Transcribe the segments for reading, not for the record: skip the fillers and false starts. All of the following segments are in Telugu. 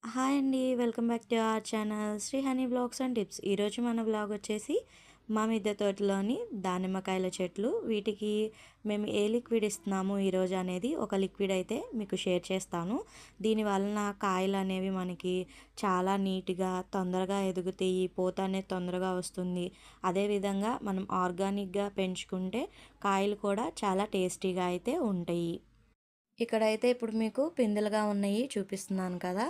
హాయ్ అండి. Welcome back to our channel Sri honey blogs and tips. ఈరోజు మన బ్లాగ్ వచ్చేసి మా మిద్దె తోటలోని దానిమ్మకాయల చెట్లు. వీటికి మేము ఏ లిక్విడ్ ఇస్తున్నాము ఈరోజు అనేది ఒక లిక్విడ్ అయితే మీకు షేర్ చేస్తాను. దీని వలన కాయలు అనేవి మనకి చాలా నీట్గా తొందరగా ఎదుగుతాయి, పూత అనేది తొందరగా వస్తుంది. అదేవిధంగా మనం ఆర్గానిక్గా పెంచుకుంటే కాయలు కూడా చాలా టేస్టీగా అయితే ఉంటాయి. ఇక్కడైతే ఇప్పుడు మీకు పిందెలుగా ఉన్నాయి చూపిస్తున్నాను కదా.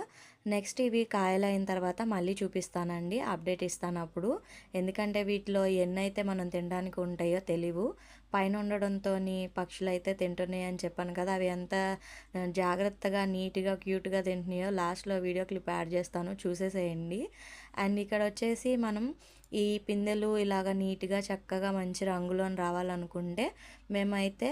నెక్స్ట్ ఇవి కాయలైన తర్వాత మళ్ళీ చూపిస్తానండి, అప్డేట్ ఇస్తాను అప్పుడు. ఎందుకంటే వీటిలో ఎన్నైతే మనం తినడానికి ఉంటాయో తెలియవు. పైన ఉండడంతో పక్షులైతే తింటున్నాయి అని చెప్పాను కదా, అవి ఎంత జాగ్రత్తగా నీట్గా క్యూట్గా తింటున్నాయో లాస్ట్లో వీడియో క్లిప్ యాడ్ చేస్తాను, చూసేసేయండి. అండ్ ఇక్కడ వచ్చేసి మనం ఈ పిందెలు ఇలాగ నీట్గా చక్కగా మంచి రంగులో రావాలనుకుంటే మేమైతే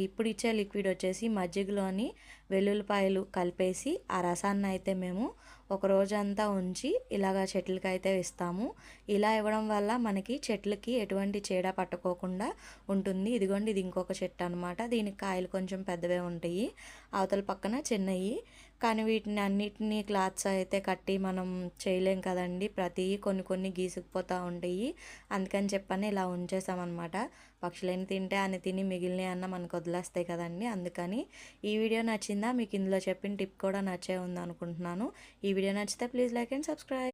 ఇప్పుడు ఇచ్చే లిక్విడ్ వచ్చేసి మజ్జిగలోని వెల్లుల్లిపాయలు కలిపేసి ఆ రసాన్ని అయితే మేము ఒక రోజంతా ఉంచి ఇలాగ చెట్లకి అయితే ఇస్తాము. ఇలా ఇవ్వడం వల్ల మనకి చెట్లకి ఎటువంటి చీడ పట్టుకోకుండా ఉంటుంది. ఇదిగోండి, ఇది ఇంకొక చెట్టు అనమాట. దీనికి కాయలు కొంచెం పెద్దవే ఉంటాయి, అవతల పక్కన చిన్నవి. కానీ వీటిని అన్నిటినీ క్లాత్స్ అయితే కట్టి మనం చేయలేం కదండి, ప్రతి కొన్ని కొన్ని గీసుకుపోతూ ఉంటాయి. అందుకని చెప్పని ఇలా ఉంచేసామన్నమాట. పక్షులని తింటే అని తిని మిగిలినవి అన్న మనకు వదిలేస్తాయి కదండి. అందుకని ఈ వీడియో నచ్చిందా మీకు? ఇందులో చెప్పిన టిప్ కూడా నచ్చే ఉంది అనుకుంటున్నాను. ఈ వీడియో నచ్చితే ప్లీజ్ లైక్ అండ్ సబ్స్క్రైబ్.